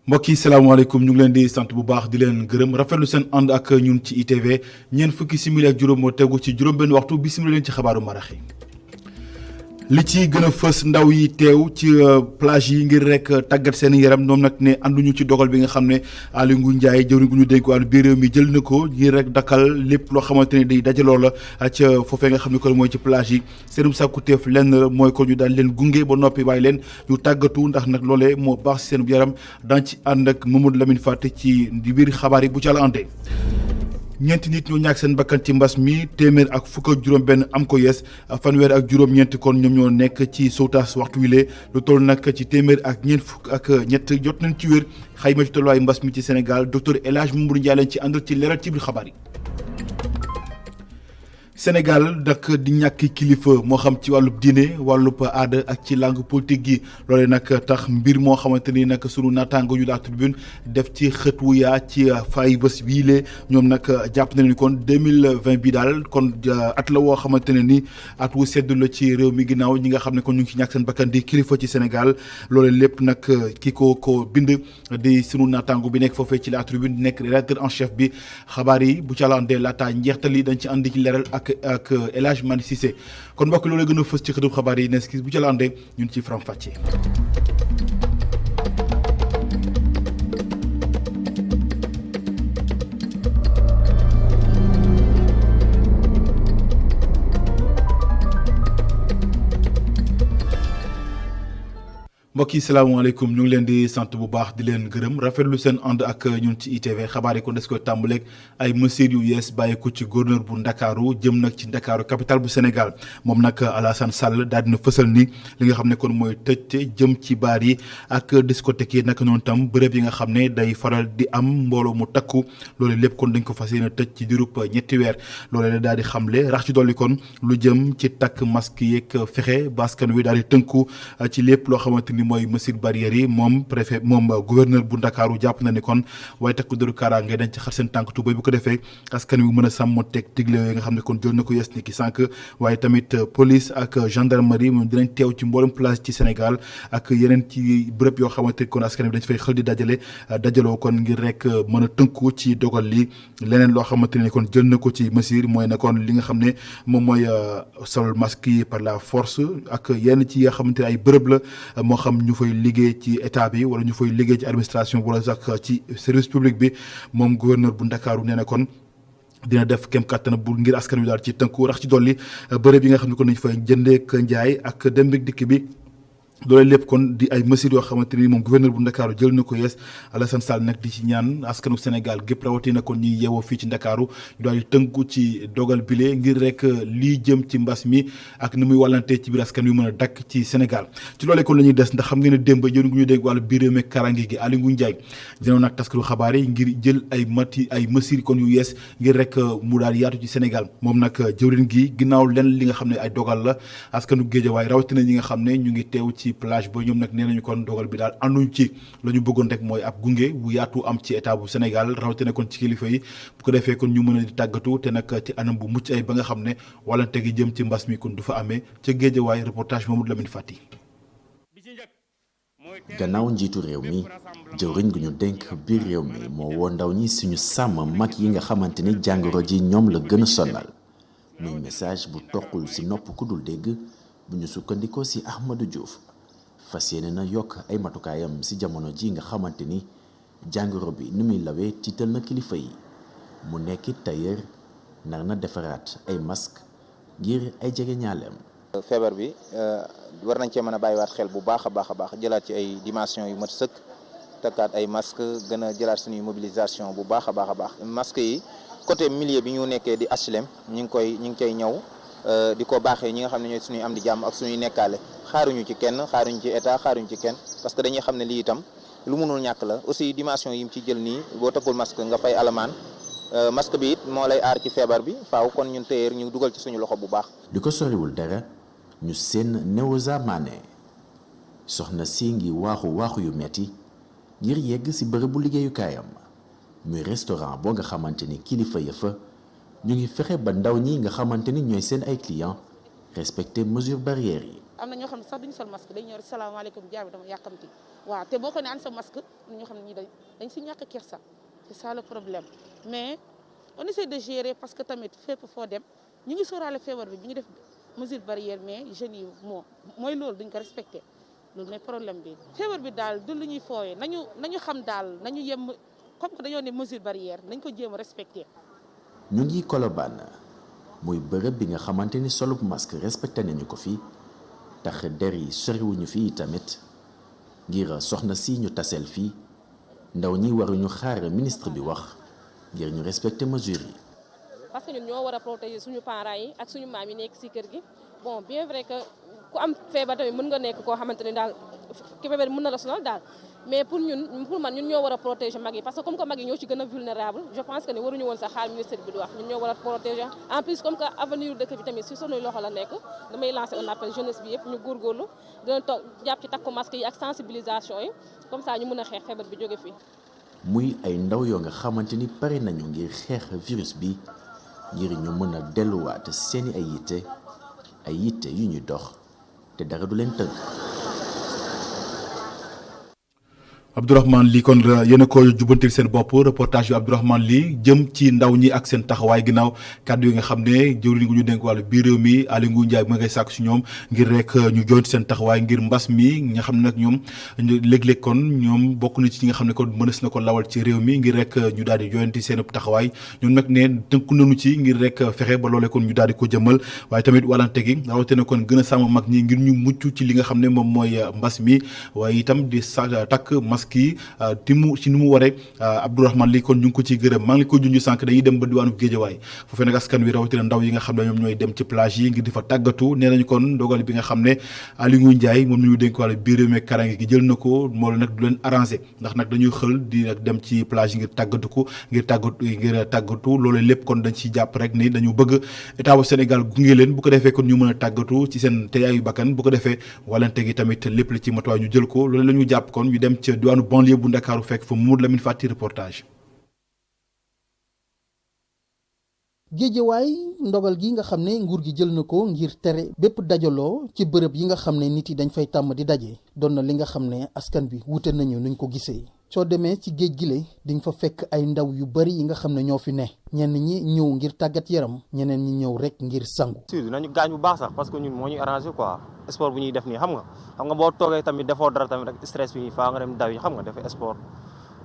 mbokk yi salaamaaleykum ñu ngi leen di sant bu baax di leen gërëm rafetlu seen ànd ak ñun ci ITV ñeent fukki simili ak juróom moo tegu ci juróom-benn waxtu bisimilah leen ci xabaaru marax yi li ci gën a fës ndaw yi teew ci plage yi ngir rek tàggat seen yaram ñoom nag ne ànduñu ci dogal bi nga xam ne Aly Ngouille Ndiaye jëwriñ gu ñu dénk wàllu biir réew mi jël na ko ngir rek dakkal lépp loo xamante ne day dajaloo la ca foofee nga xam ne kon mooy ci plage yi seenum sàkkuteef lenn mooy ko ñu daal leen gunge ba noppi bàyyi leen ñu tàggatu ndax nag loolee moo baax si seen yaram daan ci ànd ak Mamadou Lamine Faté ci biir xabaar yi bu ci àll ante ñeenti nit ñoo ñàkk seen bakkan ci mbas mi téeméer ak fukk ak juróom-benn am ko yees fanweer ak juróom-ñeent kon ñoom ñoo nekk ci sautage waxtu wile lu toll nag ci téeméer ak ñeent fukk ak ñett jot nañ ci wér xayma ci tolluwaay mbas mi ci Sénégal docteur El Hadj Mamadou Ndiaye leen ci àndal ci leeral ci biir xabaar yi. Sénégal nag di ñàkk kilifa moo xam ci wàllub diine wàllub aada ak ci langue politique gi loolee nag tax mbir moo xamante ni nag sunu naataango yu la tribune def ci xët wu yaa ci fay bés bii lee ñoom nag jàpp na ni kon 2020 bi daal kon at la woo xamante ne ni at wu sedd la ci réew mi ginnaaw ñi nga xam ne kon ñu ngi ci ñàkk seen bakkan di kilifa ci Sénégal loolee lépp nag ki ko bind di sunu naataango bi nekk foofee ci la tribune nekk rédacteur en chef bi xabaar yi bu ca la andee laata njeextal yi dañ ci andi ci leeral ak El Hadj Mane Cissé kon mbokk loolu gën a fës ci xëtub xabaar yi nes ki bu ci la àndee ñun ci faram fàcce mbokk yi salaamaaleykum ñu ngi leen di sant bu baax di leen gërëm rafetlu seen ànd ak ñun ci ITV xabaar yi kon des koy tàmbaleeg ay mesures yu yees bàyyi ko ci gouverneur bu Ndakaaru jëm nag ci Ndakaaru capitale bu Sénégal moom nag Alassane Sall daal dina fësal ni li nga xam ne kon mooy tëj jëm ci baar yi ak discothèque yi naka noonu tam bërëb yi nga xam ne day faral di am mbooloo mu takku loolu lépp kon dañ ko fas yéene tëj ci diirub ñetti weer loolu la daal di xamle rax ci dolli kon lu jëm ci takk masque yeeg fexe baskan wi daal di tënku ci lépp loo xamante ni mooy mesure barrières yi moom préfet moom gouverneur bu Ndakaaru jàpp na ni kon waaye takku dëru kaaraange dañ ci xar seen tànk tubéy bu ko defee askan wi mën a sàmm teg digle yooyu nga xam ne kon jël na ko yes ni ki sànq waaye tamit police ak gendarmerie moom dinañ teew ci mboolem place ci Sénégal ak yeneen ci bërëb yoo xamante kon askan wi dañ fay xël di dajaloo kon ngir rek mën a tënku ci dogal li leneen loo xamante ne kon jël na ko ci mesure mooy ne kon li nga xam ne moom mooy sol masque yi par la force ak yenn ci yoo xamante ne ay bërëb la moo xam ñu fay liggéey ci état bi wala ñu fay liggéey ci administration wala sax ci service public bi moom gouverneur bu Ndakaaru nee na kon dina def kem kàttan bu ngir askan wi daal ci tënku rax ci dolli bërëb yi nga xam ne kon nañ fay jëndeek njaay ak dem ak dikk bi loolu lépp kon di ay mesures yoo xamante ni moom gouverneur bu Ndakaaru jël na ko yees Alassane Sall nag di ci ñaan askanu Sénégal gépp rawatina kon ñuy yeewoo fii ci Ndakaaru ñu daal di tënku ci dogal bile ngir rek lii jëm ci mbas mi ak ni muy wàllantee ci biir askan wi mën a dakk ci Sénégal ci loolee kon la ñuy des ndax xam ngeen ne démb jëriñ gu ñu dégg wàllu biir réew mi karange gi Aly Ngouille Ndiaye dina nag taskatu xabaar yi ngir jël ay mesures kon yu yees ngir rek mu daal yaatu ci Sénégal moom nag jëwriñ gi ginnaaw lenn li nga xam ne ay dogal la askanu Géejawaay rawatina ñi nga xam ne ñu ngi teew ci plage ba ñoom nag nee nañu kon dogal bi daal ànduñ ci la ñu bëggoon rek mooy ab gunge bu yaatu am ci état bu Sénégal rawatina kon ci kilifa yi bu ko defee kon ñu mën a di tàggatu te nag ci anam bu mucc ay ba nga xam ne wàllante gi jëm ci mbas mi kon du fa amee ca Géejawaay reportage Mamadou Lamine Fati. gannaaw njiitu réew mi jëwriñ gu ñu dénk biir réew mi moo woo ndaw ñi suñu sàmm mag yi nga xamante ni jàngoro ji ñoom la gën a sonal muy message bu toqul ci nopp ku dul dégg bu ñu sukkandikoo ci Ahmadou Diouf fas yéene na yokk ay matukaayam ci jamono ji nga xamante ni jàngoro bi ni muy lawee tiital na kilifa yi mu nekk tailleur nar na defaraat ay masque ngir ay jege ñaaleem. feebar bi war nañ cee mën a bàyyiwaat xel bu baax a baax jëlaat ci ay dimension yu mat sëkk takkaat ay masque gën a jëlaat suñuy mobilisation bu baax a baax masque yi côté milieu bi ñu nekkee di HLM ñu ngi koy ñëw di ko baaxee ñi nga xam ne ñooy suñuy am di jàmm ak suñuy nekkaale xaaruñu ci kenn xaaruñu ci état xaaruñu ci kenn parce que dañuy xam ne lii itam lu mënul ñàkk la aussi dimension yi mu ci jël nii boo takkul masque nga fay alamaan masque bi it moo lay aar ci feebar bi faaw kon ñun téyeer ñu dugal ci suñu loxo bu baax. li ko soriwul dara ñu seen Néoza Mané soxna si ngi waaxu yu metti ngir yegg ci bërëbu liggéeyukaayam muy restaurant boo nga xamante ni kilifa ya fa ñu ngi fexe ba ndaw ñi nga xamante ni ñooy seen ay clients respecter mesures barrières yi. am na ñoo xam ne sax duñu sol masque dañ ñëw salaamaaleykum jaar bi dama yàkkamti waaw te boo ko ne an sa masque ñoo xam ne ñi dañ si ñàkk kersa c'est ça le problème mais on essaie de gérer parce que tamit fépp foo dem ñu ngi sóoraale feebar bi ñu ngi def mesure barrière mais jeunes yi mooy loolu duñ ko respecté loolu mooy problème bi feebar bi daal du lu ñuy fooyee nañu xam daal nañu yem comme que dañoo ne mesure barrière nañ ko jéem a respecté. ñu ngi Colobane muy bërëb bi nga xamante ni solub masque respecté nañu ko fi tax der yi soriwuñu fii tamit ngir soxna si ñu taseel fii ndaw ñi waruñu xaar ministre bi wax ngir ñu respecté mesures yi. parce que ñun ñoo war a protéger suñu parents yi ak suñu maam yi nekk ci kër gi bon bien vrai que ku am feebar tamit mën nga nekk koo xamante ne daal ki feebar mën na la sonal daal mais pour man ñun ñoo war a protéger mag yi parce que comme que mag yi ñoo ci gën a vulnérable je pense que ne waruñu woon sax xaar ministre bi di wax ñun ñoo war a protéger en plus comme que avenir dëkk bi tamit si suñuy loxo la nekk damay lancer un appel jeunesse bi yëpp ñu góorgóorlu dina toog jàpp ci takku masque yi ak sensibilisation yi comme ça ñu mën a xeex feebar bi jóge fii. muy ay ndaw yoo nga xamante ni pare nañu ngir xeex virus bi ngir ñu mën a delluwaat seeni ay yitte yu ñuy dox te dara du leen tënk. Abdourahmane Ly kon yéen a ko jubantil seen bopp reportage yu Abdourahmane Ly jëm ci ndaw ñi ak seen taxawaay ginnaaw kàddu yi nga xam ne jëwriñ gu ñu dénk wàllu biir réew mi Aly Ngouille Ndiaye bi nga koy sàkk si ñoom ngir rek ñu joynti seen taxawaay ngir mbas mi nga xam ne nag ñoom léeg-léeg kon ñoom bokk na ci ñi nga xam ne kon mënees na ko lawal ci réew mi ngir rek ñu daal di joynti seen taxawaay ñoom nag ne tënku nañu ci ngir rek fexe ba loolee kon ñu daal di ko jëmmal waaye tamit wàllante gi rawatina kon gën a sàmm mag ñi ngir ñu mucc ci li nga xam ne moom mooy mbas mi waaye itam di takk masque kii ti mu ci ni mu waree Abdourahmane Ly kon ñu ngi ko ciy gërëm maa ngi ko junj sànq dañuy dem ba diwaanu Géejawaay foofee nag askan wi rawatina ndaw yi nga xam ne ñoom ñooy dem ci plage yi ngir di fa tàggatu nee nañu kon dogal bi nga xam ne Aly Ngouille Ndiaye moom ñu dénk wàllu biir réew mi karange gi jël na ko moo la nag du leen arrangé ndax nag dañuy xël di nag dem ci plage yi ngir tàggatu loolu lépp kon dañ ciy jàpp rek ni dañu bëgg état bu Sénégal gunge leen bu ko defee kon ñu mën a tàggatu ci seen teyaayu bakkan bu ko defee wàllante gi tamit lépp la ci matuwaay ñu jël ko loolu la ñu jàpp kon ñu dem ci diwaanu banlieue bu Ndakaaru fekk fa Mamadou Lamine Fati reportage. Géejawaay ndogal gi nga xam ne nguur gi jël na ko ngir tere bépp dajaloo ci bërëb yi nga xam ne nit yi dañ fay tàmm di daje doon na li nga xam ne askan bi wute nañu nuñ ko gisee soo demee ci géej gi la di nga fa fekk ay ndaw yu bari yi nga xam ne ñoo fi ne ñenn ñi ñëw ngir tàggat yaram ñeneen ñi ñëw rek ngir sangu. nañu gaañ bu baax sax parce que ñun moo ñuy arrangé quoi sport bu ñuy def nii xam nga boo toogee tamit defoo dara tamit rek stress bi faa nga dem daw yi xam nga defee sport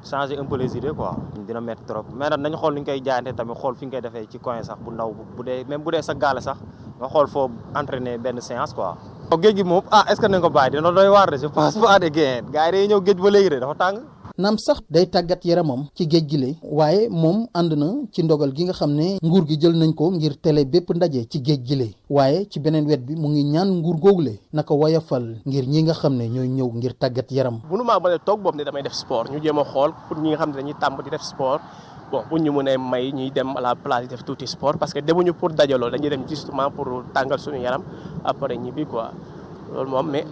changer un peu les idées quoi dina métti trop mais nag nañu xool ni ñu koy jaayante tamit xool fi ñu koy defee ci coin sax bu ndaw bu dee même bu dee sa gaale sax nga xool foo entraîner benn séance quoi. géej gi moom est-ce que nañ ko bàyyi dina doy waar de je pense pas de gain gars yi day ñëw géej ba léegi de dafa tàng. naam sax day tàggat yaramam ci géej gi la waaye moom ànd na ci ndogal gi nga xam ne nguur gi jël nañ ko ngir télé bépp ndaje ci géej gi la waaye ci beneen wet bi mu ngi ñaan nguur googule naka woyafal ngir ñi nga xam ne ñooy ñëw ngir tàggat yaram. mënu maa mën a toog boobu ne damay def sport ñu jéem a xool pour ñi nga xam ne dañuy tàmm di def sport bon bu ñu mënee may ñuy dem à la plage def tuuti sport parce que demuñu pour dajaloo dañuy dem justement pour tàngal suñu yaram après ñibbi quoi loolu moom mais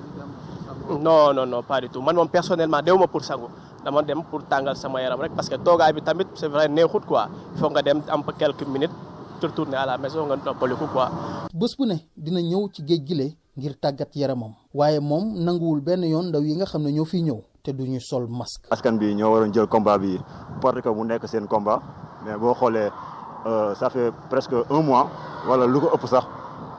non pas du tout man moom personnellement dewuma pour sangu. dama dem pour tàngal sama yaram rek parce que toogaay bi tamit c'est vrai neexut quoi il faut nga dem am quelques minutes te retourner à la maison nga noppaliku quoi. bés bu ne dina ñëw ci géej gile ngir tàggat yaramam waaye moom nanguwul benn yoon ndaw yi nga xam ne ñoo fiy ñëw te duñu sol masque. askan bi ñoo waroon jël combat bi parce que mu nekk seen combat mais boo xoolee ça fait presque 1 mois wala lu ko ëpp sax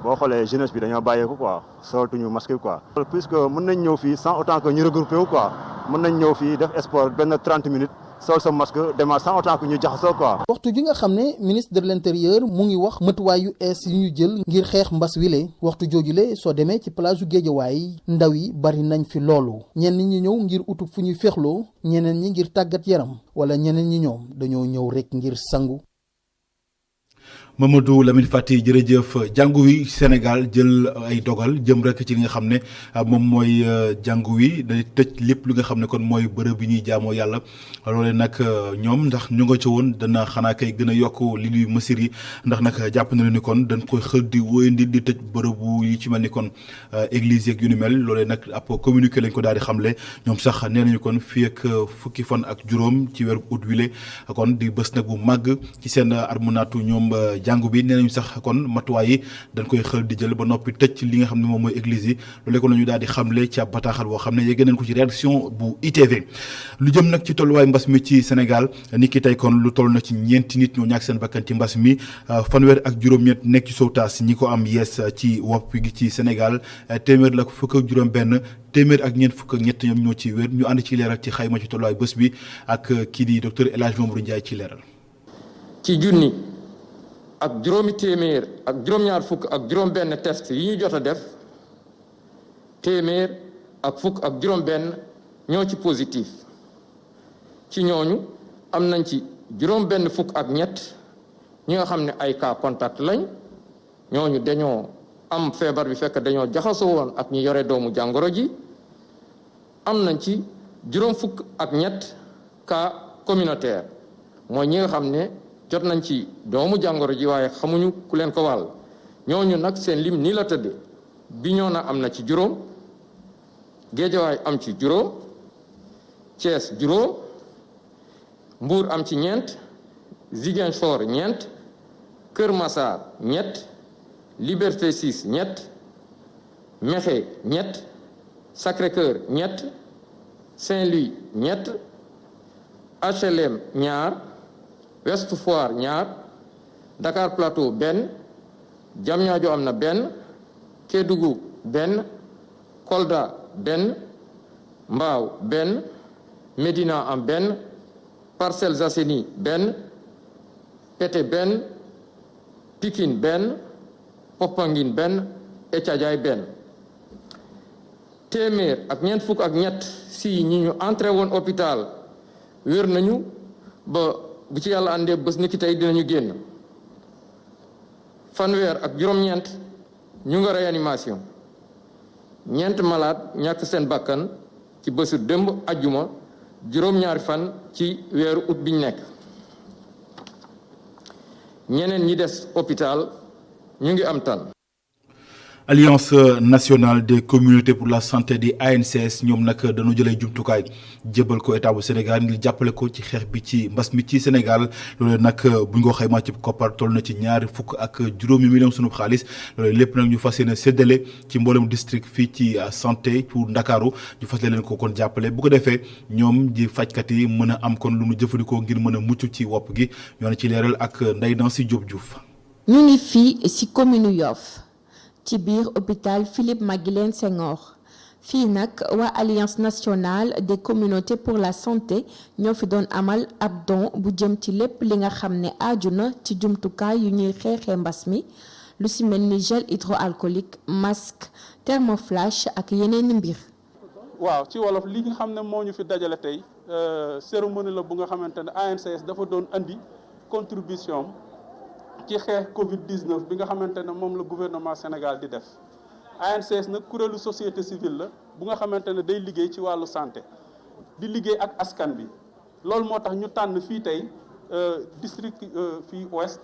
boo xoolee jeunesse bi dañoo bàyyeeku quoi soltuñu masque quoi. puisque mën nañ ñëw fii sans autant que ñu regroupé wu quoi. mën nañ ñëw fii def sport benn 30 minutes sol sa masque demaat sans autant que ñu jaxasoo quoi. waxtu ji nga xam ne ministre de l'intérieur mu ngi wax matuwaay yu ees yi ñu jël ngir xeex mbas wile waxtu joojule soo demee ci plage yu Géejawaay ndaw yi bari nañ fi loolu ñenn ñi ñëw ngir utu fu ñuy féexloo ñeneen ñi ngir tàggat yaram wala ñeneen ñi ñoom dañoo ñëw rek ngir sangu. Mamadou Lamine Fati jërëjëf jàngu wi Sénégal jël ay dogal jëm rek ci li nga xam ne moom mooy jàngu wi day tëj lépp li nga xam ne kon mooy bërëb yi ñuy jaamoo yàlla loolee nag ñoom ndax ñu nga ca woon dana xanaa kay gën a yokk li ñuy mesures yi ndax nag jàpp na ni kon dañ koy xël di wóyandi di tëj bërëbu yi ci mel ni kon église yeeg yu ni mel loolee nag ab communiqué lañ ko daal di xamle ñoom sax nee nañu kon fii ak fukki fan ak juróom ci weeru août wile kon di bés nag bu màgg ci seen armunaatu ñoom jàngu bi nee nañu sax kon matuwaay yi dañ koy xel di jël ba noppi tëj li nga xam ne moom mooy église yi loolu ko la ñu daal di xamle ci ab bataaxal boo xam ne yegg nañ ko ci rédaction bu ITV. lu jëm nag ci tolluwaay mbas mi ci Sénégal ni ki tey kon lu toll na ci ñeenti nit ñoo ñàkk seen bakkan ci mbas mi fanweer ak juróom-ñett nekk ci sowtaas ñi ko am yees ci wopp gi ci Sénégal téeméer la fukk ak juróom-benn téeméer ak ñeent fukk ak ñett ñoom ñoo ci wér ñu ànd ci leeral ci xayma ci tolluwaay bés bi ak kii di docteur El Hadj Mamadou Ndiaye ci leeral. ci junni ak juróomi téeméer ak juróom-ñaar fukk ak juróom-benn test yi ñu jot a def téeméer ak fukk ak juróom-benn ñoo ci positif ci ñooñu am nañ ci juróom-benn fukk ak ñett ñi nga xam ne ay cas contact lañ ñooñu dañoo am feebar bi fekk dañoo jaxasoo woon ak ñi yore doomu jàngoro ji am nañ ci juróom fukk ak ñett cas communautaire mooy ñi nga xam ne jot nañ ci doomu jàngoro ji waaye xamuñu ku leen ko wàll ñooñu nag seen lim nii la tëdde Bignona am na ci juróom Géejawaay am ci juróom Thiès juróom Mbour am ci ñeent Ziguinchor ñeent Kër Massar ñett Liberté 6 ñett Mékhé ñett Sacré-Cœur ñett Saint-Louis ñett HLM ñaar Ouest Foire ñaar Dakar Plateau benn Diamniadio am na benn Kédougou benn Kolda benn Mbao benn Médina am benn Parcelles Assainies benn Pété benn Pikine benn Popenguine benn et Thiadiaye benn téeméer ak ñeent fukk ak ñett si ñi ñu entré woon hôpital wér nañu ba bu ci yàlla àndee bés ni ki tey dinañu génn fanweer ak juróom-ñeent ñu nga réanimation ñeent malade ñàkk seen bakkan ci bésu démb ajjuma juróom-ñaari fan ci weeru ut biñ nekk ñeneen ñi des hôpital ñu ngi am tan. Alliance nationale des communautés pour la santé di ANCS ñoom nag dañoo jëlee jumtukaay jébal ko état bu Sénégal ngir jàppale ko ci xeex bi ci mbas mi ci Sénégal loolu nag bu ñu ko xaymaa ci koppar toll na ci ñaari fukk ak juróomi million sunu xaalis loolu lépp nag ñu fas yéene séddale ci mboolem district fii ci santé pour Ndakaaru ñu fas leen ko kon jàppale bu ko defee ñoom di fajkat yi mën a am kon lu nu jëfandikoo ngir mën a mucc ci wopp gi ñoo ne ci leeral ak Ndeye Nancy Diop Diouf. ñu ngi fii ci commune Yoff ci biir hôpital Philippe Maguilène Senghor fii nag waa Alliance nationale des communautés pour la santé ñoo fi doon amal ab don bu jëm ci lépp li nga xam ne aaju na ci jumtukaay yu ñuy xeexee mbas mi lu ci mel ni gel hydroalcoolique masque thermoflash ak yeneen mbir. waaw ci wolof li nga xam ne moo ñu fi dajale tey cérémonie la bu nga xamante ne ANCS dafa doon andi contribution ci xeex Covid-19 bi nga xamante ne moom la gouvernement Sénégal di def ANCS nag kuréelu société civile la bu nga xamante ne day liggéey ci wàllu santé di liggéey ak askan bi loolu moo tax ñu tànn fii tey district fii ouest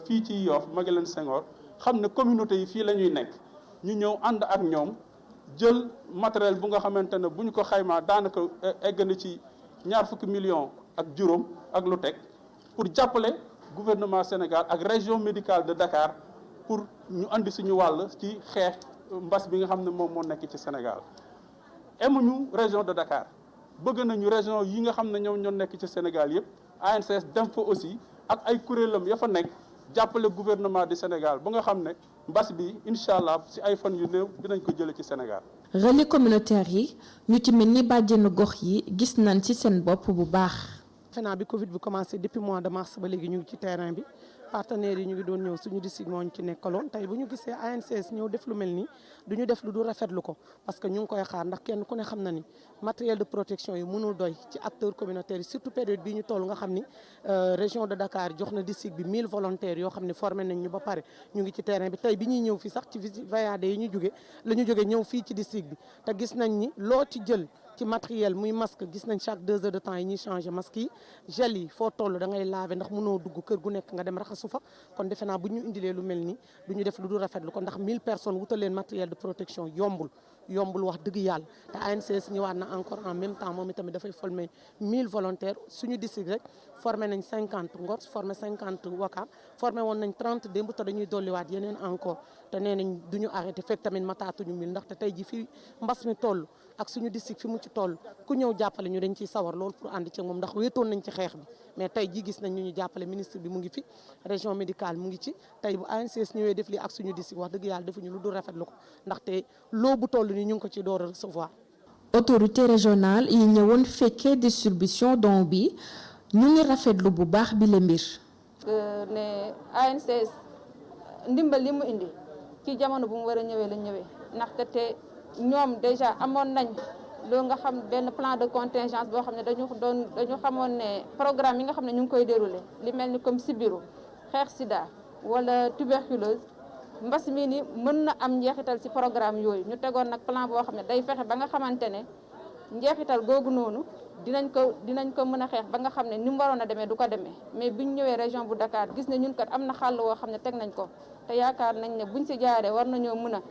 fii ci Yoff Maguilène Senghor xam ne communauté yi fii la ñuy nekk ñu ñëw ànd ak ñoom jël matériel bu nga xamante ne bu ñu ko xaymaa daanaka egg na ci ñaar fukki millions ak juróom ak lu teg pour jàppale gouvernement Sénégal ak région médicale de Dakar pour ñu andi suñu wàll ci xeex mbas bi nga xam ne moom moo nekk ci Sénégal emuñu région de Dakar bëgg nañu région yi nga xam ne ñoom ñoo nekk ci Sénégal yëpp ANCS dem fa aussi ak ay kuréelam ya fa nekk jàppale gouvernement du Sénégal ba nga xam ne mbas bi incha allah si ay fan yu néew dinañ ko jële ci Sénégal. relais communautaire yi ñu ci mel ni bàjjenu gox yi gis nañ ci seen bopp bu baax. FENA bi Covid bi commencé depuis mois de mars ba léegi ñu ngi ci terrain bi partenaires yi ñu ngi doon ñëw suñu district moo ñu ci nekkaloon tey bu ñu gisee ANCS ñëw def lu mel nii du ñu def lu du rafetlu ko parce que ñu ngi koy xaar ndax kenn ku ne xam na ni matériel de protection yi mënul doy ci acteurs communautaires yi surtout période bii ñu toll nga xam ni région de Dakar jox na district bi 1000 volontaires yoo xam ne formé nañ ñu ba pare ñu ngi ci terrain bi tey bi ñuy ñëw fii sax ci visite VAD yi ñu jóge la ñu jóge ñëw fii ci district bi te gis nañ ni loo ci jël ci matériel muy masque gis nañ chaque 2 heures de temps yi ñuy changer masque yi gel yi foo toll da ngay laver ndax mënoo dugg kër gu nekk nga dem raxasu fa kon defe naa bu ñu indilee lu mel ni du ñu def lu du rafetlu ko ndax 1000 personnes wutal leen matériel de protection yombul yombul wax dëgg yàlla te ANCS ñëwaat na encore en même temps moom itamit dafay former 1000 volontaires suñu district rek formé nañ 50 Ngor formé 50 Ouakam formé woon nañ 30 démb te dañuy dolliwaat yeneen encore te nee nañ du ñu arrêté fekk tamit mataatuñu 1000 ndaxte tey ji fii mbas mi toll ak suñu district fi mu ci toll ku ñëw jàppale ñu dañ ciy sawar loolu pour ànd ci moom ndax wéetoon nañ ci xeex bi mais tey ji gis nañ ñu jàppale ministre bi mu ngi fi région médicale mu ngi ci tey bu ANCS ñëwee def lii ak suñu district wax dëgg yàlla defuñu lu dul rafetlu ko ndaxte loo bu toll nii ñu ngi ko ci door a recevoir. autorité régionale yi ñëwoon fekkee distribution don bi ñu ngi rafetlu bu baax bi la mbir. ne ANCS ndimbal li mu indi ci jamono bu mu war a ñëwee la ñëwee ndaxte te ñoom déjà amoon nañ loo nga xam benn plan de contingence boo xam ne dañu xamoon ne programme yi nga xam ne ñu ngi koy déroulé li mel ni comme sibiru xeex sida wala tuberculose mbas mii ni mën na am njeexital ci programme yooyu ñu tegoon nag plan boo xam ne day fexe ba nga xamante ne njeexital googu noonu dinañ ko mën a xeex ba nga xam ne ni mu waroon a demee du ko demee mais biñ ñëwee région bu Dakar gis ne ñun kat am na xàll woo xam ne teg nañ ko te yaakaar nañ ne buñ ci jaaree war nañoo mën a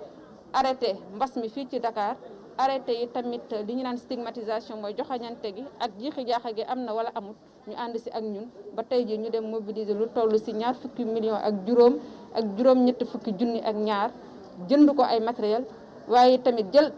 arrêté mbas mi fii ci Dakar arrêté yi tamit li ñu naan stigmatisation mooy joxañante gi ak jiixi jaaxa gi am na wala amul ñu ànd ci ak ñun ba tey jii ñu dem mobiliser lu toll ci 20 millions ak juróom-ñetti fukki junni ak ñaar jënd ko ay matériel waaye tamit jël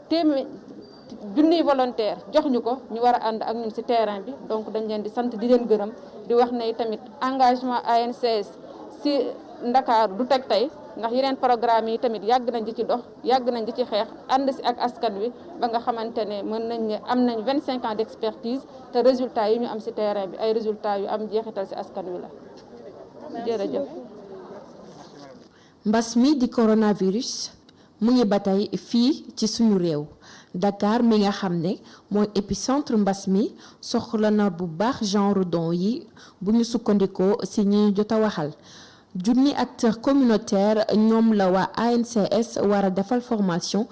junniy volontaire jox ñu ko ñu war a ànd ak ñun ci terrain bi donc dañ leen di sant di leen gërëm di wax ne tamit engagement ANCS ci Ndakaaru du teg tey ndax yeneen programme yi tamit yàgg nañ di ci dox yàgg nañ di ci xeex ànd ci ak askan wi ba nga xamante ne mën nañ ne am nañ 25 ans d'expertise te résultats yi ñu am ci terrain bi ay résultats yu am jeexital ci askan wi la jërëjëf. mbas mi di coronavirus mu ngi ba tey fii ci suñu réew Dakar mi nga xam ne mooy épicentre mbas mi soxla na bu baax genre don yi bu ñu sukkandikoo ci ñi jot a waxal junni acteur communautaire ñoom la waa ANCS war a defal formation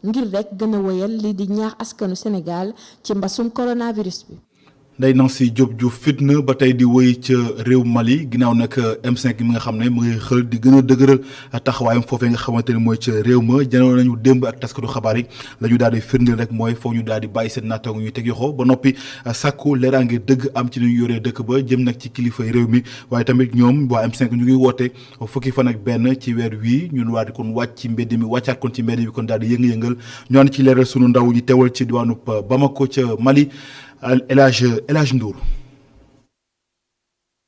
ngir rek gën a wéyal li di ñaax askanu Sénégal ci mbasum coronavirus bi. Ndeye Nancy Diop Diouf fitna ba tey di wëy ca réew Mali ginnaaw nag M5 mi nga xam ne mu ngi xël di gën a dëgëral taxawaayam foofee nga xamante ne mooy ca réew ma janoo nañu démb ak taskatu xabaar yi la ñu daal di firndeel rek mooy foo ñu daal di bàyyi seen naataango ñuy teg yoxoo ba noppi sàkku leeraange dëgg am ci ni ñu yoree dëkk ba jëm nag ci kilifay réew mi waaye tamit ñoom waa M5 ñu ngi woote fukki fan ak benn ci weer wii ñun waa di kon wàcc ci mbedd mi wàccaat kon ci mbedd mi kon daal di yënga-yëngal ñu ànd ci leeral sunu ndaw ñu teewal ci diwaanu Bamako ca Mali El Hadj Ndour.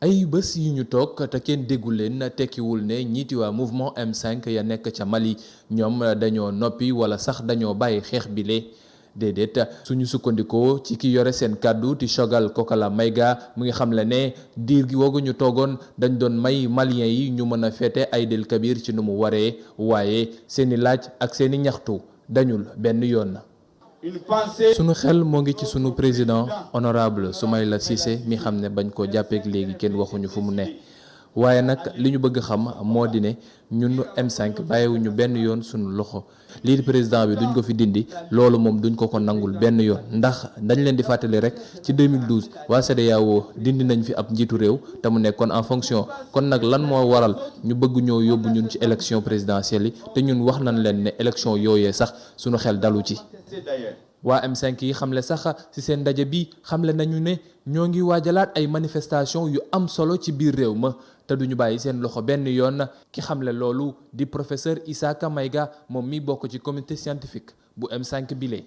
ay bés yu ñu toog te kenn déggu leen tekkiwul ne ñiiti waa mouvement M5 ya nekk ca Mali ñoom dañoo noppi wala sax dañoo bàyyi xeex bi le déedéet suñu sukkandikoo ci ki yore seen kàddu ti Choguel Kokala Maïga mu ngi xam le ne diir gi woogu ñu toogoon dañ doon may maliens yi ñu mën a féete Aïd el Kabir ci nu mu waree waaye seeni laaj ak seeni ñaxtu dañul benn yoon. sunu xel moo ngi ci sunu président honorable Soumaïla Cissé mi xam ne bañ koo jàppeek léegi kenn waxuñu fu mu ne waaye nag li ñu bëgg xam moo di ne ñun M5 bàyyiwuñu benn yoon sunu loxo lii di président bi duñ ko fi dindi loolu moom duñ ko nangul benn yoon ndax dañ leen di fàttali rek ci 2012 waa CEDEAO dindi nañ fi ab njiitu réew te mu nekkoon en fonction kon nag lan moo waral ñu bëgg ñoo yóbbu ñun ci élection présidentielle yi te ñun wax nañ leen ne élection yooyee sax sunu xel dalu ci. waa M5 yi xamle sax ci seen ndaje bi xamle nañu ne ñoo ngi waajalaat ay manifestation yu am solo ci biir réew ma te duñu bàyyi seen loxo benn yoon ki xamle loolu di professeur Issaka Maïga moom mi bokk ci comité scientifique bu M5 bile.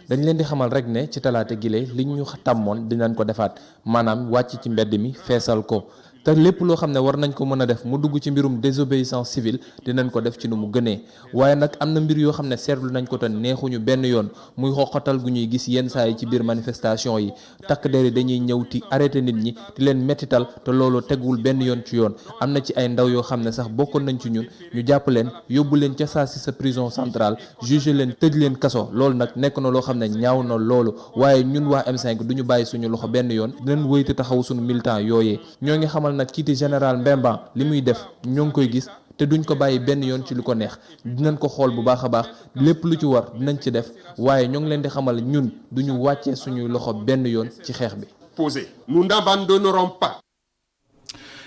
dañ leen di xamal rek ne ci talaata gile li ñu tàmmoon dinañ ko defaat maanaam wàcc ci mbedd mi feesal ko te lépp loo xam ne war nañ ko mën a def mu dugg ci mbirum désobéissance civile dinañ ko def ci nu mu gënee waaye nag am na mbir yoo xam ne seetlu nañ ko te neexuñu benn yoon muy xoqatal gu ñuy gis yenn saa yi ci biir manifestation yi takk der yi dañuy ñëw ti arrêté nit ñi di leen mettital te loolu tegwul benn yoon ci yoon am na ci ay ndaw yoo xam ne sax bokkoon nañ ci ñun ñu jàpp leen yóbbu leen ca saa si sa prison centrale jugé leen tëj leen kaso loolu nag nekk na loo xam ne ñaaw na loolu waaye ñun waa M5 du ñu bàyyi suñu loxo benn yoon dinañ wéy te taxaw suñu militant yooyee ñoo ngi xamal nag kii di général Mbemba li muy def ñoo ngi koy gis te duñ ko bàyyi benn yoon ci lu ko neex dinañ ko xool bu baax a baax lépp lu ci war dinañ ci def waaye ñoo ngi leen di xamal ñun duñu wàccee suñuy loxo benn yoon ci xeex bi. Nous n'abandonnerons pas.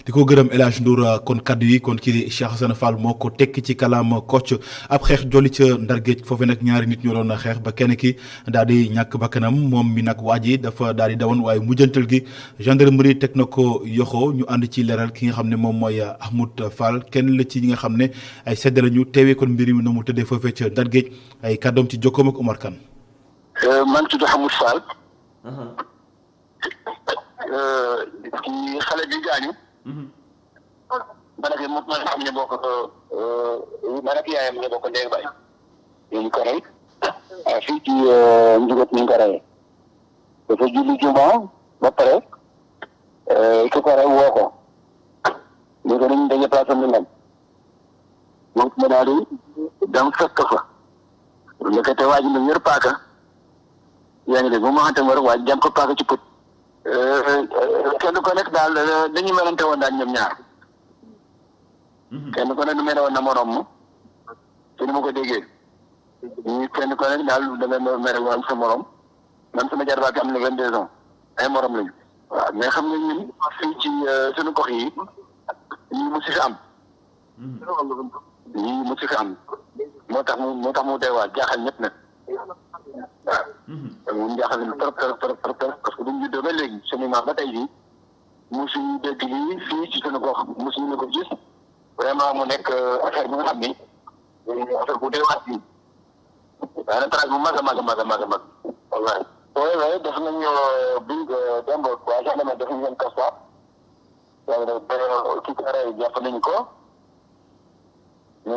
di ko gërëm El Hadj Ndour kon kaddu yi kon kii di Cheikh Hassane Fall moo ko tekki ci kàllaama Kocc ab xeex jolli ca Ndar Géej foofee nag ñaari nit ñoo doon xeex ba kenn ki daal di ñàkk bakkanam moom mi nag waa ji dafa daal di dawoon waaye mujjantal gi gendarmerie teg na ko yoxoo ñu ànd ci leeral ki nga xam ne moom mooy Ahmoud Fall kenn la ci ñi nga xam ne ay sedd lañu teewee kon mbir mi na mu tëddee foofee ca Ndar Géej ay kàddoom ci jokkoom ak Omar Kane. maa ngi tudd Ahmoud Fall. ci xale bi gaañu. man ak moom man xam ne boo ko man ak yaayam ne boo ko ndéeg bay ñu ko rey fii ci njugot ni ñu ko reyee dafa julli juma ba pare ki ko rey woo ko léegi dañu daje place am ndam moom ma daal di dem fekk fa ndekete waa ji yor paaka yaa ngi dégg bu ma xamante ne waa ji jam ko paaka ci put kenn ko nekk daal dañu melante woon daal ñoom ñaar kenn ko nekk mel woon na morom ma ci ni ma ko déggee kenn ko nekk daal da nga mere woon sa morom man sama jarbaat bi am na 22 ans ay morom lañu waaw mais xam nga ñun fii ci suñu gox yi ñii mu si fi am ñii mu si fi am moo tax mu doy waar jaaxal ñëpp nag waaw moom jaaxal nañu trop parce que bu ñu juddoo ba léegi suñu maam ba tey jii mosuñu dégg lii fii ci suñu gox mosuñu ne ko gis vraiment mu nekk affaire bu nga xam ni affaire bu doy waar bi waaye nag trace bu mag a mag wallaay. oui def nañu biñ démb waa gendarmerie def nañu leen constat ki ko rey jàpp nañu ko mu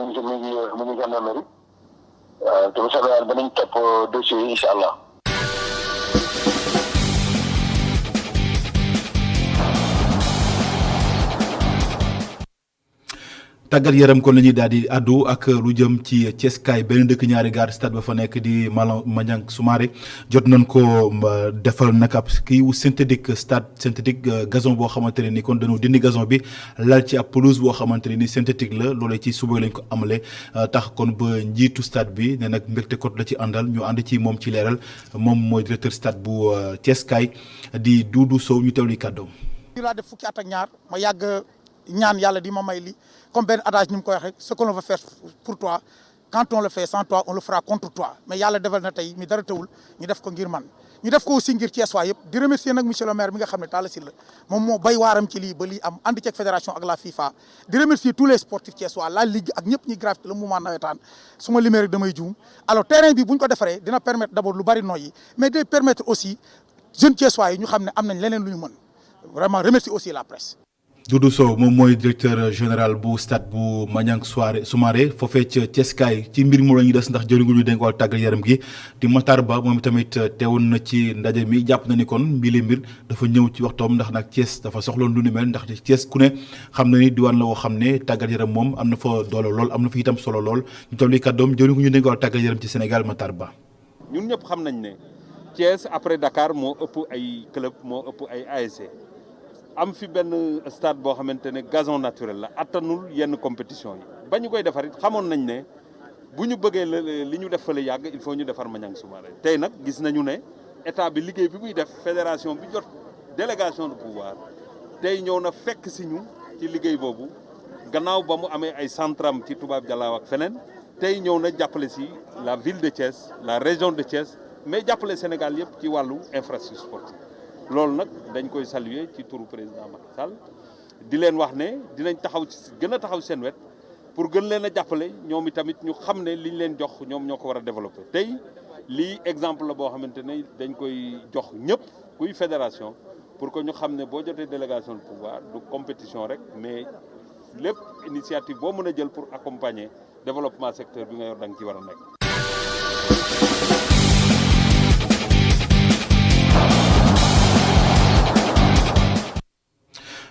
ngi gendarmerie waaw te bu soobee yàlla danañ topp dossier yi incha allah. tàggat yaram kon la ñuy daal di addu ak lu jëm ci Thiès kaay benn dëkk ñaari gaar stade ba fa nekk di Maniang Soumaré jot nañ ko defal nag ab kii wu synthétique stade synthétique gazon boo xamante ne ni kon dañoo dindi gazon bi lal ci ab pelouse boo xamante ne ni synthétique la loolee ci suba lañ ko amalee tax kon ba njiitu stade bi ne nag mbégte kot la ci àndal ñu ànd ci moom ci leeral moom mooy directeur stade bu Thiès kaay di Doudou Sow ñu teewli kàddoom. laa def fukki at ak ñaar ma yàgg ñaan yàlla di ma may li comme benn adage ni mu koy waxee ce que l'on veut faire pour toi quand on le fait sans toi on le fera contre toi mais yàlla defal na tey mi dara tawul ñu def ko ngir man ñu def ko aussi ngir Thiès waa yëpp di remercier nag monsieur le maire mi nga xam ne Talla Sylla moom moo bay waaram ci lii ba lii am ànd ceeg fédération ak la FIFA di remercier tous les sportifs Thiès waa la ligue ak ñëpp ñuy gravité le mouvement nawetaan su ma limee rek damay juum alors terrain bi bu ñu ko defaree dina permettre d'abord lu bari noyyi mais day permettre aussi jeunes Thiès waa yi ñu xam ne am nañ leneen lu ñu mën vraiment remercier aussi la presse. Doudou Sow moom mooy directeur général bu stade bu Maniang Soumaré foofee ca Thiès kaay ci mbir mu la ñuy des ndax jëriñu ñu dénk wàllu tàggat yaram gi di Matar Ba moom tamit teewoon na ci ndaje mi jàpp na ni kon mbir dafa ñëw ci waxtoom ndax nag Thiès dafa soxloon lu ni mel ndax Thiès ku ne xam na ni diwaan la woo xam ne tàggat yaram moom am na fa doole lool am na fa itam solo lool ñu toll nii kàddoom jëriñu ñu dénk wàllu tàggat yaram ci Sénégal Matar Ba. ñun ñëpp xam nañ ne Thiès après Dakar moo ëpp ay club moo ëpp ay ASC. am fi benn stade boo xamante ne gazon naturel la attanul yenn compétition yi ba ñu koy defar it xamoon nañ ne bu ñu bëggee li ñu def fële yàgg il faut ñu defar Maniang Soumaré tey nag gis nañu ne état bi liggéey bi muy def fédération bi jot délégation de pouvoir tey ñëw na fekk si ñu ci liggéey boobu gannaaw ba mu amee ay centram ci Toubab Dialaw ak feneen tey ñëw na jàppale si la ville de Thiès la région de Thiès mais jàppale Sénégal yëpp ci wàllu infrastructure sportive loolu nag dañ koy saluer ci turu président Macky Sall di leen wax ne dinañ taxaw ci gën a taxaw seen wet pour gën leen a jàppale ñoom itamit ñu xam ne liñ leen jox ñoom ñoo ko war a développer tey lii exemple la boo xamante ne dañ koy jox ñëpp kuy fédération pour que ñu xam ne boo jotee délégation de pouvoir du compétition rek mais lépp initiative boo mën a jël pour accompagner développement secteur bi nga yor da nga ci war a nekk.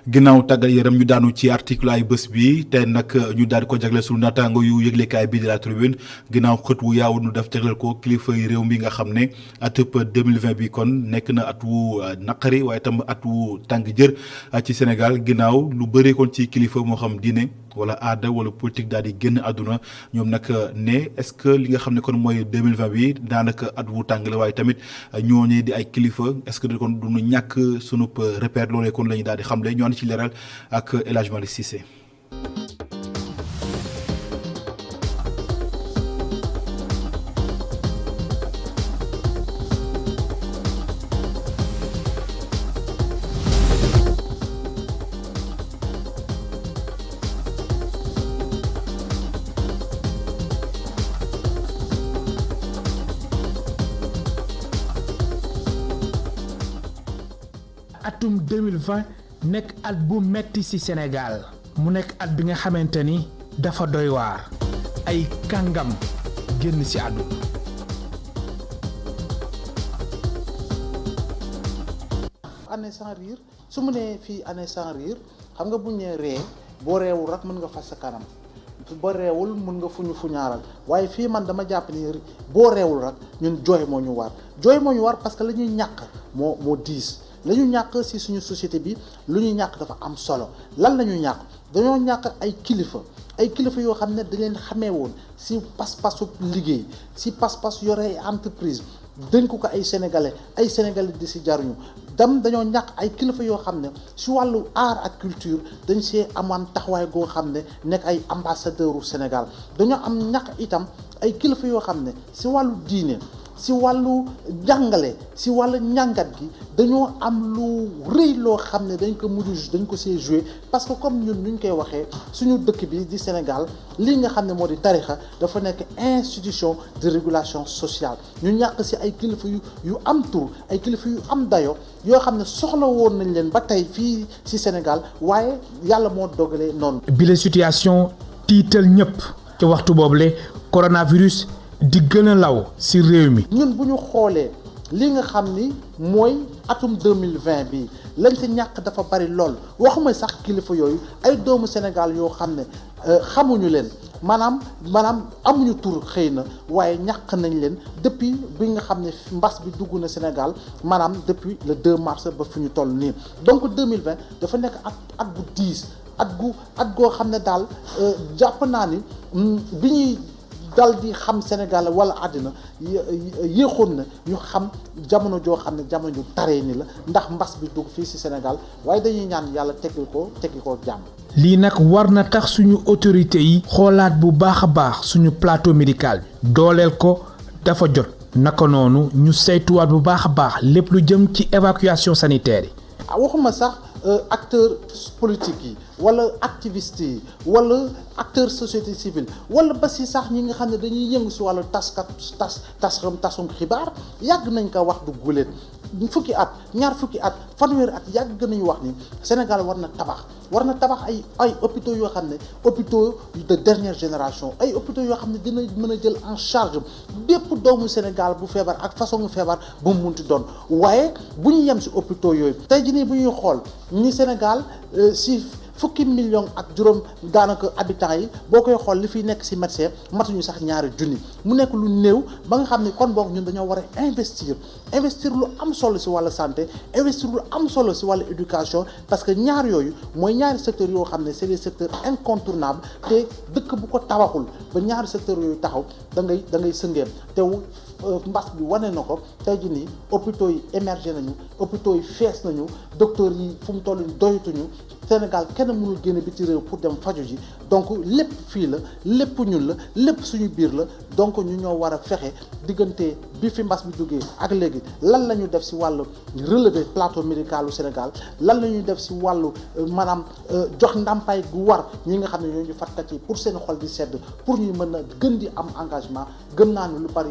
ginnaaw tàggat yaram ñu daanu ci article ay bés bi te nag ñu daal di ko jagleel suñu naataango yu yëglekaay bii di la Tribune ginnaaw xët wu yaawu nu def jagleel ko kilifa yi réew mi nga xam ne atub 2020 bi kon nekk na at wu naqari waaye tam at wu tàng jër ci Sénégal ginnaaw lu bëree kon ci kilifa moo xam diine wala aada wala politique daal di génn àdduna ñoom nag ne est-ce que li nga xam ne kon mooy 2020 bi daanaka at wu tàng la waaye tamit ñooñu di ay kilifa est-ce que kon duñu ñàkk sunu repère loolee kon la ñu daal di xamle ñu ànd ci leeral ak El Hadj Malick Cissé. atum 2020 nekk at bu metti ci Sénégal mu nekk at bi nga xamante ni dafa doy waar ay kàngam génn ci àdduna. année sans rire su mu nee fii année sans rire xam nga bu ñu nee ree boo reewul rek mën nga fas sa kanam boo reewul mën nga fuñaaral waaye fii man dama jàpp ni boo reewul rek ñun jooy moo ñu war parce que la ñuy ñàkk moo diis. la ñu ñàkk ci suñu société bi lu ñu ñàkk dafa am solo lan la ñu ñàkk dañoo ñàkk ay kilifa yoo xam ne dañ leen xamee woon ci pas-pasu liggéey ci pas-pas yore ay entreprise dénk ko ay sénégalais di ci jaruñu dañoo ñàkk ay kilifa yoo xam ne ci wàllu art ak culture dañ see amaan taxawaay goo xam ne nekk ay ambassadeur u Sénégal dañoo am ñàkk itam ay kilifa yoo xam ne ci wàllu diine si wàllu jàngale si wàllu njàngat gi dañoo am lu rëy loo xam ne dañ ko see joué parce que comme ñun ñu koy waxee suñu dëkk bi di Sénégal lii nga xam ne moo di tarixa dafa nekk institution de régulation sociale ñu ñàkk si ay kilifa yu am tur ay kilifa yu am dayo yoo xam ne soxla woon nañ leen ba tey fii si Sénégal waaye yàlla moo dogalee noonu. bile situation tiital ñëpp ci waxtu boobule coronavirus di gën a law ci réew mi. ñun bu ñu xoolee li nga xam ni mooy atum 2020 bi lañ ci ñàkk dafa bari lool waxuma sax kilifa yooyu ay doomu Sénégal yoo xam ne xamuñu leen maanaam amuñu tur xëy na waaye ñàkk nañ leen depuis bi nga xam ne mbas bi dugg na Sénégal maanaam depuis le 2 mars ba fi ñu toll nii donc 2020 dafa nekk at bu diis at goo xam ne daal jàpp naa ni bi ñuy dal di xam Sénégal wala àddina yéexoon na ñu xam jamono joo xam ne jamono ju taree ni la ndax mbas bi dugg fii ci Sénégal waaye dañuy ñaan yàlla teggi ko jàmm. lii nag war na tax suñu autorités yi xoolaat bu baax a baax suñu plateau médical bi dooleel ko dafa jot naka noonu ñu saytuwaat bu baax a baax lépp lu jëm ci évacuation sanitaire yi. waxuma sax acteurs politiques yi wala activistes yi wala acteurs société civile wala ba si sax ñi nga xam ne dañuy yëngu si wàllu tasum xibaar yàgg nañ ko wax du guléet fukki at ñaar fukki at fanweeri at yàgg nañu wax ni Sénégal war na tabax ay hôpitaux yoo xam ne hôpitaux de dernière génération ay hôpitaux yoo xam ne dina mën a jël en charge bépp doomu Sénégal bu feebar ak façon feebar bu mu munti doon waaye bu ñu yem si hôpitaux yooyu tey jii nii bu ñuy xool ñi Sénégal si fukki million ak juróom daanaka habitants yi boo koy xool li fiy nekk ci médecin matuñu sax ñaari junni mu nekk lu néew ba nga xam ne kon boog ñun dañoo war a investir lu am solo ci wàllu santé investir lu am solo ci wàllu éducation parce que ñaar yooyu mooy ñaari secteurs yoo xam ne c'est des secteurs incontournables te dëkk bu ko tabaxul ba ñaari secteurs yooyu taxaw da ngay sëngeem te mbas bi wane na ko tey jii nii hôpitaux yi émergé nañu hôpitaux yi fees nañu docteurs yi fu mu toll doyatuñu Sénégal kenn mënul génne biti réew pour dem faju ji donc lépp fii la lépp ñun la lépp suñu biir la donc ñu ñoo war a fexe diggante bi fi mbas bi duggee ak léegi lan la ñu def ci wàllu relever plateau médical u Sénégal lan la ñuy def ci wàllu maanaam jox ndàmpaay gu war ñi nga xam ne ñooñu fajkat yi pour seen xol di sedd pour ñu mën a gën di am engagement gëm naa ne lu bari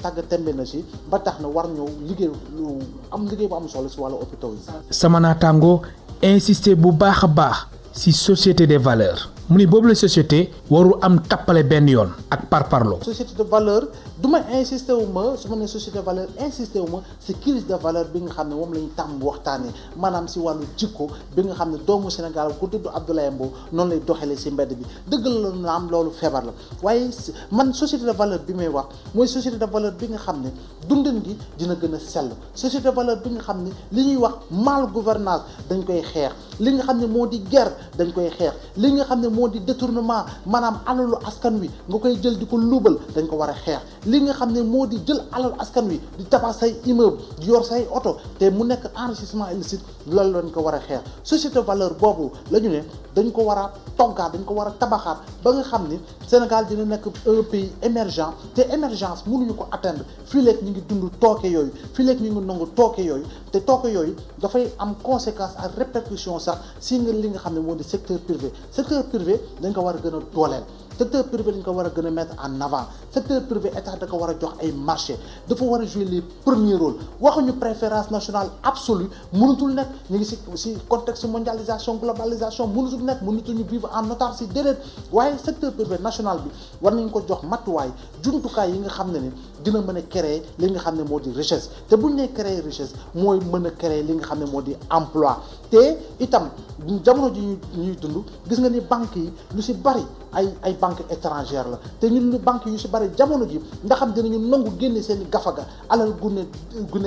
tàgg tembe na ci ba tax na war ñëw liggéey bu am solo ci wàllu hôpitaux yi. sama naataango insister bu baax a baax ci société des valeurs mu ni boobu la société waru am tappale benn yoon ak parparloo. société de valeur du ma insisté wu ma su ma nee société de valeur insisté wu ma si crise de valeur bi nga xam ne moom la ñu tàmm waxtaanee maanaam si wàllu jikko bi nga xam ne doomu Sénégal ku tudd Abdoulaye Mbow noonu lay doxalee si mbedd bi dëgg la na am loolu feebar la waaye man société de valeur bi may wax mooy société de valeur bi nga xam ne dundin gi dina gën a sell société de valeur bi nga xam ne li ñuy wax mal gouvernance dañ koy xeex li nga xam ne moo di guerre dañ koy xeex li nga xam ne moo di détournement maanaam alalu askan wi nga koy jël di ko luubal dañ ko war a xeex li nga xam ne moo di jël alalu askan wi di tabax say immeuble di yor say oto te mu nekk enrichissement illicite loolu lañ ko war a xeex société valeur boobu la ñu ne dañ ko war a toggaat dañ ko war a tabaxaat ba nga xam ni Sénégal dina nekk un pays émergent te émergence mënuñu ko atteindre fii léegi ñu ngi dund tooke yooyu fii léegi ñu ngi nangu tooke yooyu te tooke yooyu dafay am conséquence ak répercussion sax si nga li nga xam ne moo di secteur privé dañ ko war a gën a dooleel secteur privé dañ ko war a gën a mettre en avant secteur privé état da ko war a jox ay marché dafa war a jouer les premiers rôles waxuñu préférence nationale absolue mënutul nekk ñu ngi si contexte mondialisation globalisation mënutul nekk mënutuñu vivre en autarcie déedéet waaye secteur privé national bi war nañ ko jox matuwaay jumtukaay yi nga xam ne dina mën a créer li nga xam ne moo di richesse te buñ nee créer richesse mooy mën a créer li nga xam ne moo di emploi te itam jamono ji ñuy dund gis nga ni banques yi lu si bari ay banque étrangère la te ñun lu banque yu si bari jamono ji nga xam dinañu nangu génne seen i gafaga alal gune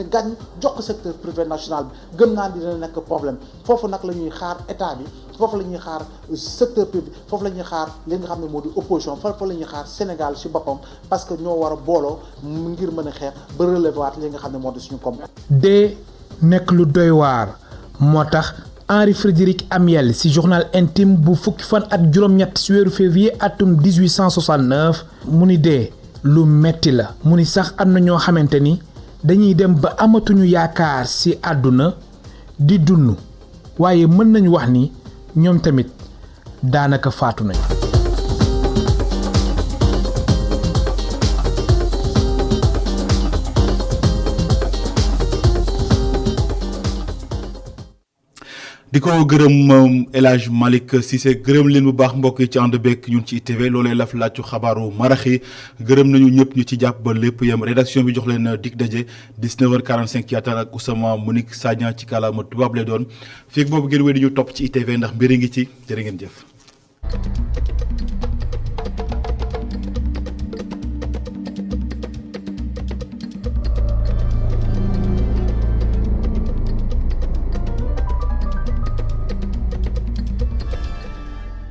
gàññ jox ko secteur privé national bi gëm naa dina nekk problème foofu nag la ñuy xaar état bi foofu la ñuy xaar secteur privé foofu la ñuy xaar li nga xam ne moo di opposition foofu la ñuy xaar Sénégal si boppam parce que ñoo war a booloo ngir mën a xeex ba relever waat li nga xam ne moo di suñu koom. de nekk lu doy waar moo tax Henri Frédéric Amiel ci journal intime bu fukki fan ak juróom-ñett ci weeru février atum 1869 mu ni dee lu metti la mu ni sax am na ñoo xamante ni dañuy dem ba amatuñu yaakaar ci àdduna di dund waaye mën nañu wax ni ñoom tamit daanaka faatu nañu. di ko gërëm El Hadj Malick Cissé gërëm leen bu baax mbokk yi ci ànd beeg ñun ci ITV loolee laf laaju xabaaru maraxi gërëm nañu ñëpp ñu ci jàpp ba lépp yem rédaction bi jox leen dig daje 19h45 ci yaatal ak Ousama Monique Sagna ci kàllaama tubaab lay doon fii boobu ngeen wéy di ñu topp ci ITV ndax mbir ngi ci jërë ngeen jëf.